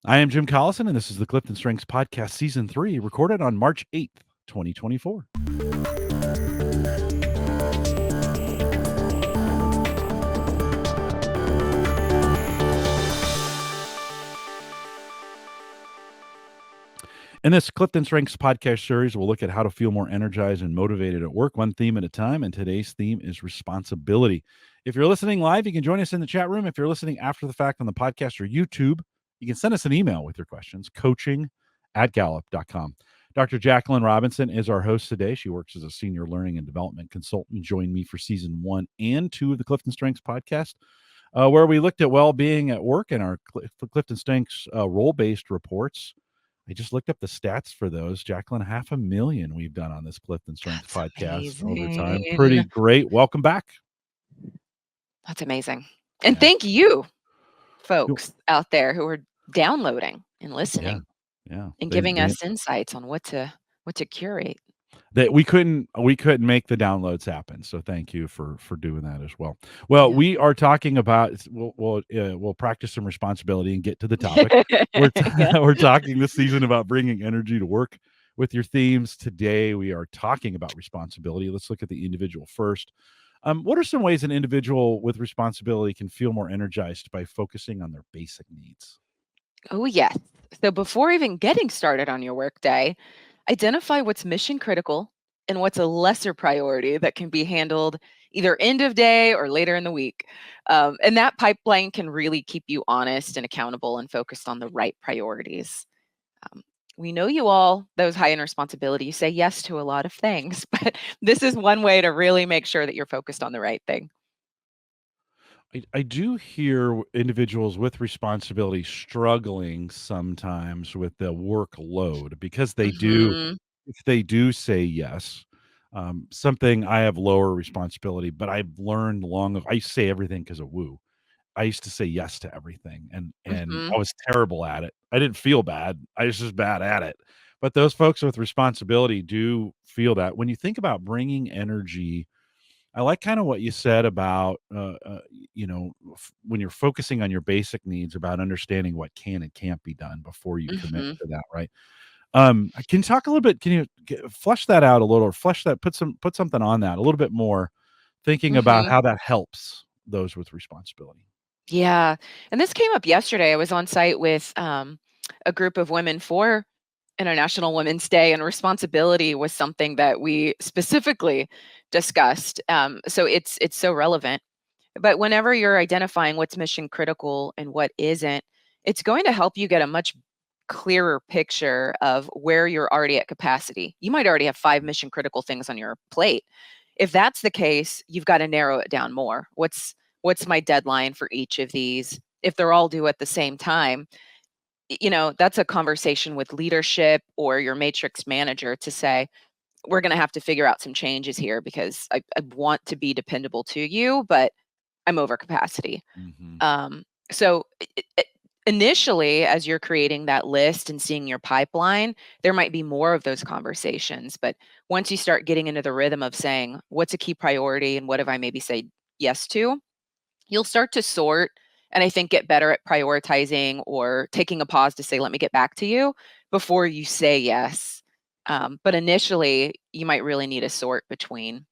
I am Jim Collison, and this is the CliftonStrengths Podcast Season 3, recorded on March 8th, 2024. In this CliftonStrengths podcast series, we'll look at how to feel more energized and motivated at work, one theme at a time, and today's theme is responsibility. If you're listening live, you can join us in the chat room. If you're listening after the fact on the podcast or YouTube, you can send us an email with your questions, coaching@gallup.com. Dr. Jaclynn Robinson is our host today. She works as a senior learning and development consultant. Joined me for season 1 and 2 of the CliftonStrengths podcast, where we looked at well-being at work and our CliftonStrengths role-based reports. I just looked up the stats for those. Jaclynn, 500,000 we've done on this CliftonStrengths podcast over time. Pretty great. Welcome back. That's amazing. And thank you, folks out there who are downloading and listening. Yeah. And giving us insights on what to curate. That we couldn't make the downloads happen. So thank you for doing that as well. Well, we are talking about we'll practice some responsibility and get to the topic. We're talking this season about bringing energy to work with your themes. Today we are talking about responsibility. Let's look at the individual first. What are some ways an individual with responsibility can feel more energized by focusing on their basic needs? Oh, yes. So before even getting started on your workday, identify what's mission critical and what's a lesser priority that can be handled either end of day or later in the week. And that pipeline can really keep you honest and accountable and focused on the right priorities. We know you all, those high in responsibility, you say yes to a lot of things, but this is one way to really make sure that you're focused on the right thing. I do hear individuals with responsibility struggling sometimes with the workload because they if they do say yes, something I have lower responsibility, but I've learned I say everything because of woo. I used to say yes to everything and I was terrible at it. I didn't feel bad. I was just bad at it. But those folks with responsibility do feel that. When you think about bringing energy, I like kind of what you said about, when you're focusing on your basic needs, about understanding what can and can't be done before you commit to that, right? Can you talk a little bit? Can you flesh that out a little, or put something on that a little bit more, thinking about how that helps those with responsibility? Yeah. And this came up yesterday. I was on site with a group of women for International Women's Day, and responsibility was something that we specifically discussed. So it's so relevant. But whenever you're identifying what's mission critical and what isn't, it's going to help you get a much clearer picture of where you're already at capacity. You might already have 5 mission critical things on your plate. If that's the case, you've got to narrow it down more. What's my deadline for each of these? If they're all due at the same time, that's a conversation with leadership or your matrix manager to say, we're going to have to figure out some changes here because I want to be dependable to you, but I'm over capacity. So initially, as you're creating that list and seeing your pipeline, there might be more of those conversations. But once you start getting into the rhythm of saying, what's a key priority and what have I maybe said yes to, you'll start to sort and I think get better at prioritizing or taking a pause to say, let me get back to you before you say yes. But initially, you might really need to sort between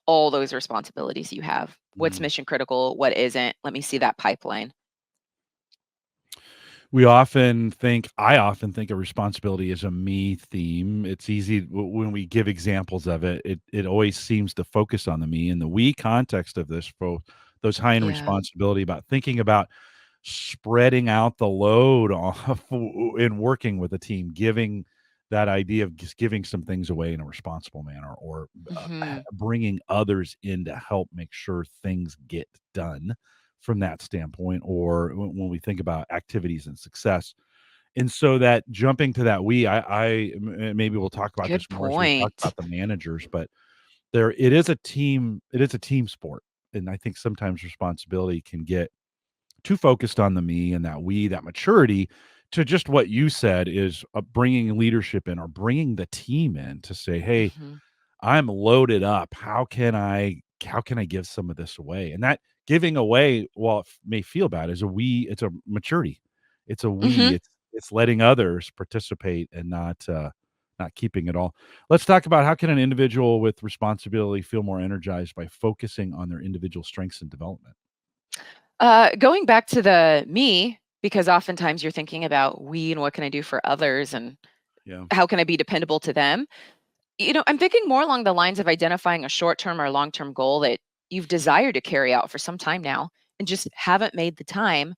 all those responsibilities you have. What's mission critical? What isn't? Let me see that pipeline. I often think of responsibility as a me theme. It's easy when we give examples of it. It always seems to focus on the me. In the we context of this, for those high in responsibility, about thinking about spreading out the load in working with a team, giving that idea of just giving some things away in a responsible manner, or bringing others in to help make sure things get done from that standpoint, or when we think about activities and success. And so that jumping to that, I maybe we'll talk about this more as we talk about the managers, but it is a team sport. And I think sometimes responsibility can get too focused on the me and that maturity, to just what you said is bringing leadership in or bringing the team in to say, hey, I'm loaded up. How can I give some of this away? And that giving away, while it may feel bad, it's a maturity. It's a It's letting others participate and not keeping it all. Let's talk about how can an individual with responsibility feel more energized by focusing on their individual strengths and development? Going back to the me, because oftentimes you're thinking about we and what can I do for others and Yeah. how can I be dependable to them? I'm thinking more along the lines of identifying a short-term or long-term goal that you've desired to carry out for some time now and just haven't made the time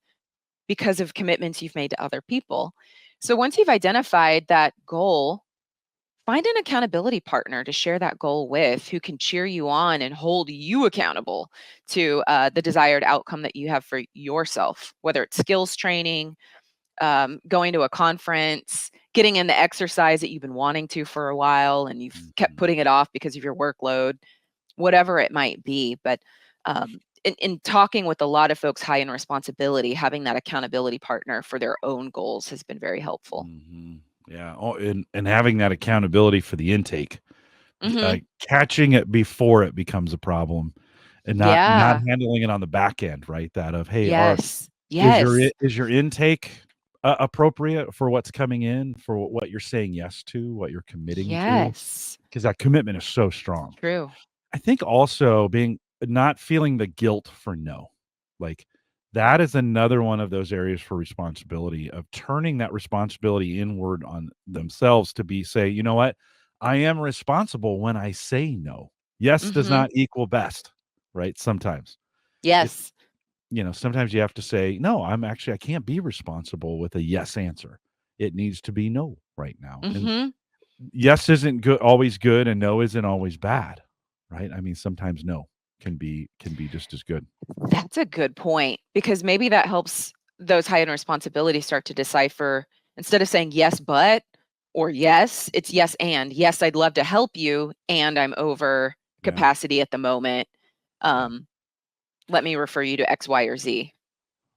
because of commitments you've made to other people. So once you've identified that goal, find an accountability partner to share that goal with who can cheer you on and hold you accountable to the desired outcome that you have for yourself, whether it's skills training, going to a conference, getting in the exercise that you've been wanting to for a while and you've kept Mhm. putting it off because of your workload, whatever it might be. But in talking with a lot of folks high in responsibility, having that accountability partner for their own goals has been very helpful. Mhm. Yeah. Oh, and having that accountability for the intake, Hmm. catching it before it becomes a problem, and not Yeah. handling it on the back end, right? That of, hey, Yes. is Yes. your intake appropriate for what's coming in, for what you're saying yes to, what you're committing to? Yes. Because that commitment is so strong. True. I think also being not feeling the guilt for no. Like that is another one of those areas for responsibility of turning that responsibility inward on themselves to be say, you know what? I am responsible when I say no. Yes does Hmm. not equal best, right? Sometimes. It's Yes. sometimes you have to say, no, I can't be responsible with a yes answer. It needs to be no right now. And Hmm. yes isn't good always good and no isn't always bad, right? I mean, sometimes no can be just as good. That's a good point because maybe that helps those high end responsibilities start to decipher instead of saying yes, but or yes, it's yes and yes, I'd love to help you and I'm over Yeah, capacity at the moment. yeah. Um, Let me refer you to X, Y, or Z.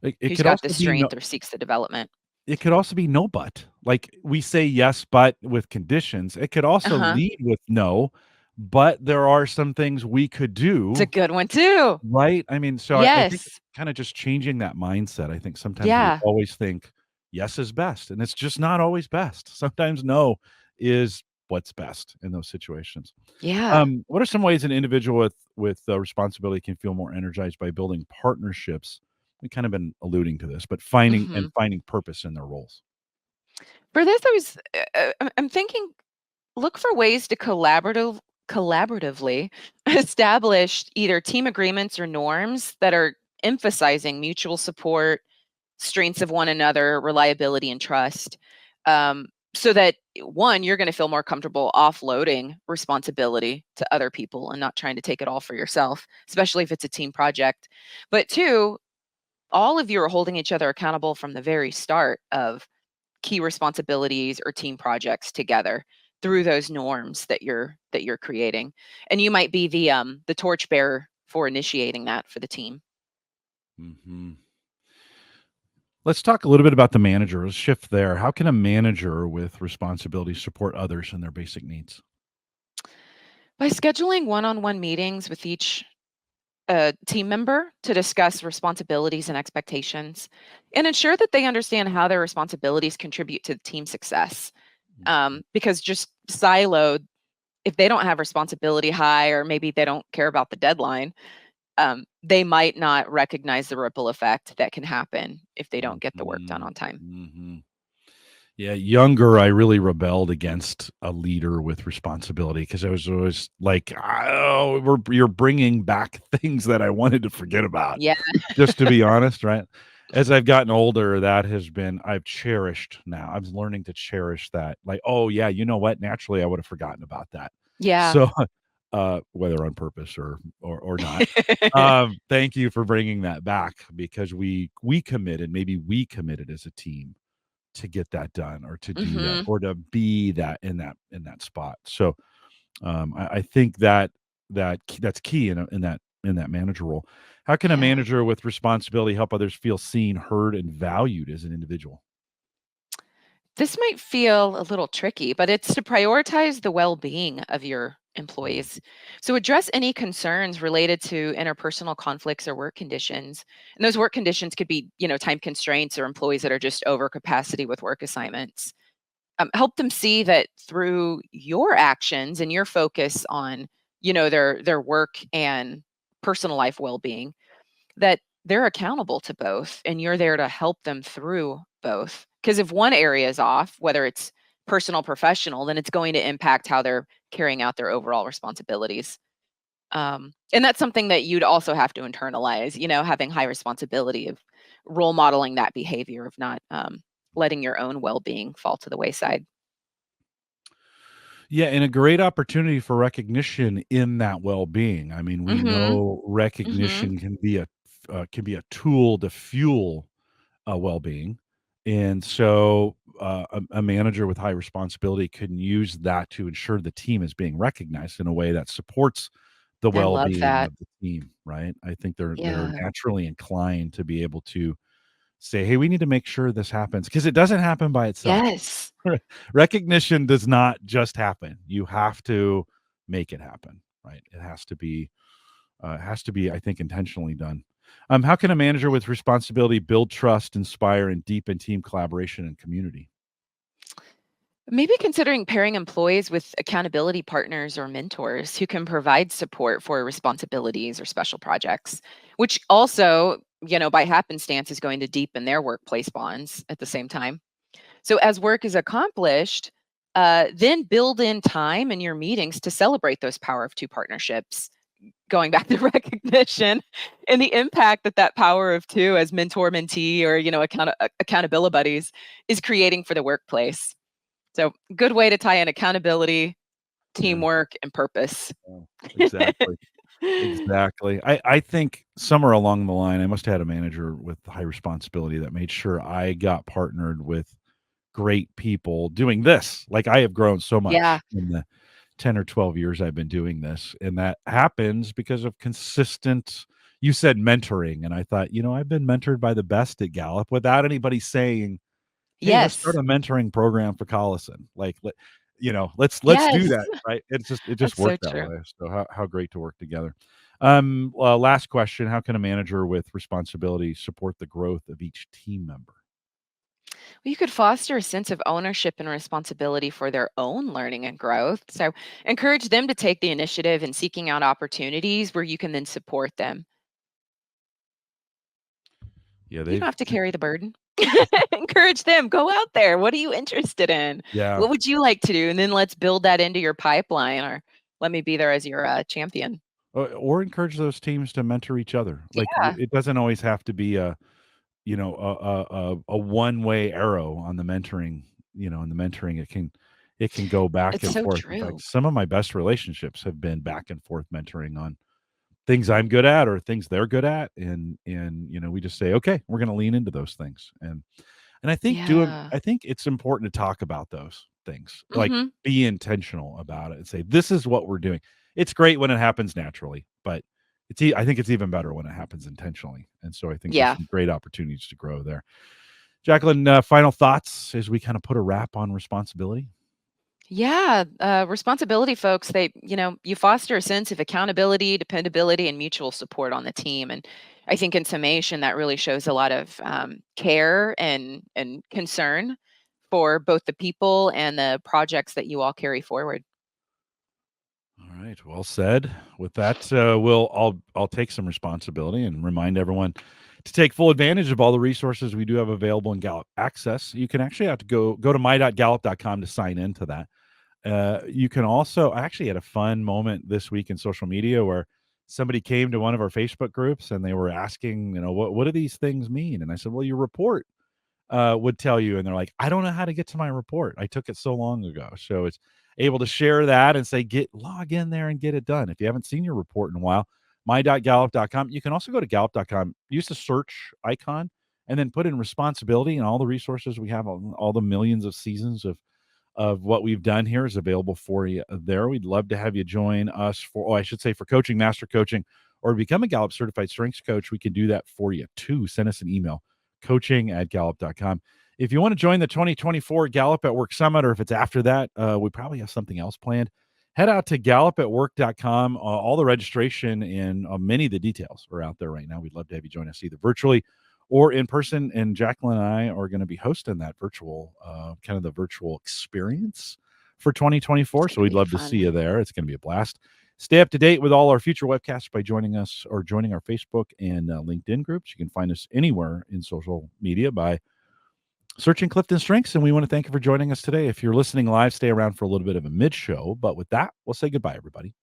It Who's could got the also be no strength or seeks the development? it could also be no but. Like, we say yes, but with conditions. It could also Uh-huh. lead with no, but there are some things we could It's a do, good one too. right? I mean, so I think Yes. kinda just changing that mindset. I think sometimes we Yeah. always think yes is best, and it's just not always best. Sometimes no is what's best in those situations. Yeah. What are some ways an individual with responsibility can feel more energized by building partnerships? We kind of been alluding to this, but Hmm. finding purpose in their roles. For this, I'm thinking look for ways to collaboratively establish either team agreements or norms that are emphasizing mutual support, strengths of one another, reliability, and trust. So that one, you're going to feel more comfortable offloading responsibility to other people and not trying to take it all for yourself, especially if it's a team project. But two, all of you are holding each other accountable from the very start of key responsibilities or team projects together through those norms that you're creating. And you might be the torchbearer for initiating that for the team. Mhm. Let's talk a little bit about the manager. Let's shift there. How can a manager with responsibility support others in their basic needs? By scheduling one-on-one meetings with each team member to discuss responsibilities and expectations and ensure that they understand how their responsibilities contribute to team success. Mhm. Because just siloed, if they don't have responsibility high or maybe they don't care about the deadline, they might not recognize the ripple effect that can happen if they don't get the work done Mhm. on time. Mhm. Yeah, younger, I really rebelled against a leader with responsibility because I was always like, "Oh, you're bringing back things that I wanted to forget about." Yeah. Just to be honest, right? As I've gotten older, that has been I've cherished now. I'm learning to cherish that. Like, "Oh, yeah, you know what? Naturally, I would have forgotten about that." Yeah. So, whether on purpose or not. Thank you for bringing that back because we committed as a team to get that done or to do that Mhm. or to be that in that spot. So, I think that's key in that manager role. How can a Yeah. manager with responsibility help others feel seen, heard, and valued as an individual? This might feel a little tricky, but it's to prioritize the well-being of your employees. So address any concerns related to interpersonal conflicts or work conditions. And those work conditions could be, time constraints or employees that are just over capacity with work assignments. Help them see that through your actions and your focus on, their work and personal life well-being, that they're accountable to both and you're there to help them through both. Because if one area is off, whether it's personal, professional, then it's going to impact how they're carrying out their overall responsibilities. And that's something that you'd also have to internalize, having high responsibility of role modeling that behavior of not letting your own well-being fall to the wayside. Yeah, and a great opportunity for recognition in that well-being. I mean, we Mhm. know Mhm. recognition can be a tool to fuel well-being, and so a manager with high responsibility can use that to ensure the team is being recognized in a way that supports the I love well-being that. of the team. Right? I think they're Yeah. naturally inclined to be able to say, "Hey, we need to make sure this happens," because it doesn't happen by itself. Yes. Recognition does not just happen. You have to make it happen, right? It has to be, I think, intentionally done. How can a manager with responsibility build trust, inspire, and deepen team collaboration and community? Maybe considering pairing employees with accountability partners or mentors who can provide support for responsibilities or special projects, which also, by happenstance is going to deepen their workplace bonds at the same time. So as work is accomplished, then build in time in your meetings to celebrate those power of two partnerships. Going back to recognition and the impact that that power of two as mentor mentee or accountability buddies is creating for the workplace. So good way to tie in accountability, Yeah, teamwork, and purpose. yeah, exactly. Exactly. I think somewhere along the line, I must have had a manager with high responsibility that made sure I got partnered with great people doing this. Like, I have grown so Yeah. much in the 10 or 12 years I've been doing this, and that happens because of consistent, you said mentoring, and I thought, I've been mentored by the best at Gallup without anybody saying, "Hey, let's start Yes. a mentoring program for Collison." Like, let's do Yes. that, right? It just That's so worked that true. way. So how great to work together. Last question, how can a manager with responsibility support the growth of each team member? Well, you could foster a sense of ownership and responsibility for their own learning and growth. So encourage them to take the initiative in seeking out opportunities where you can then support them. Yeah, You don't they've have to carry the burden. Encourage them. Go out there. What are you interested in? yeah. What would you like to do? And then let's build that into your pipeline or let me be there as your champion. Or encourage those teams to mentor each other. Like, Yeah. it doesn't always have to be a one-way arrow on the mentoring. In the mentoring, it can go back It's and so forth. In fact, true. some of my best relationships have been back and forth mentoring on things I'm good at or things they're good at, and we just say, okay, we're going to lean into those things, and Yeah. I think it's important to talk about those things, like, Mhm. be intentional about it and say, "This is what we're doing." It's great when it happens naturally, but I think it's even better when it happens intentionally, and so I think there's Yeah. some great opportunities to grow there. Jaclyn, final thoughts as we kinda put a wrap on responsibility? Yeah, responsibility folks, you foster a sense of accountability, dependability, and mutual support on the team. And I think in summation, that really shows a lot of care and concern for both the people and the projects that you all carry forward. All right, well said. With that, I'll take some responsibility and remind everyone to take full advantage of all the resources we do have available in Gallup Access. You can actually have to go to my.gallup.com to sign into that. You can also I actually had a fun moment this week in social media where somebody came to one of our Facebook groups and they were asking, what do these things mean? And I said, well, your report would tell you. And they're like, I don't know how to get to my report. I took it so long ago. So it's able to share that and say, log in there and get it done. If you haven't seen your report in a while, my.gallup.com. You can also go to gallup.com, use the search icon, and then put in responsibility, and all the resources we have, all the millions of seasons of what we've done here is available for you there. We'd love to have you join us I should say, for coaching, master coaching, or become a Gallup certified strengths coach. We can do that for you too. Send us an email, coaching@gallup.com. If you want to join the 2024 Gallup at Work Summit, or if it's after that, we probably have something else planned. head out to gallupatwork.com. All the registration and many of the details are out there right now. We'd love to have you join us either virtually or in person. And Jaclynn and I are going to be hosting that virtual, kind of the virtual experience for 2024. So we'd love to see you there. It's going to be a blast. Stay up to date with all our future webcasts by joining us or joining our Facebook and LinkedIn groups. You can find us anywhere in social media by searching CliftonStrengths, and we want to thank you for joining us today. If you're listening live, stay around for a little bit of a mid-show. But with that, we'll say goodbye, everybody.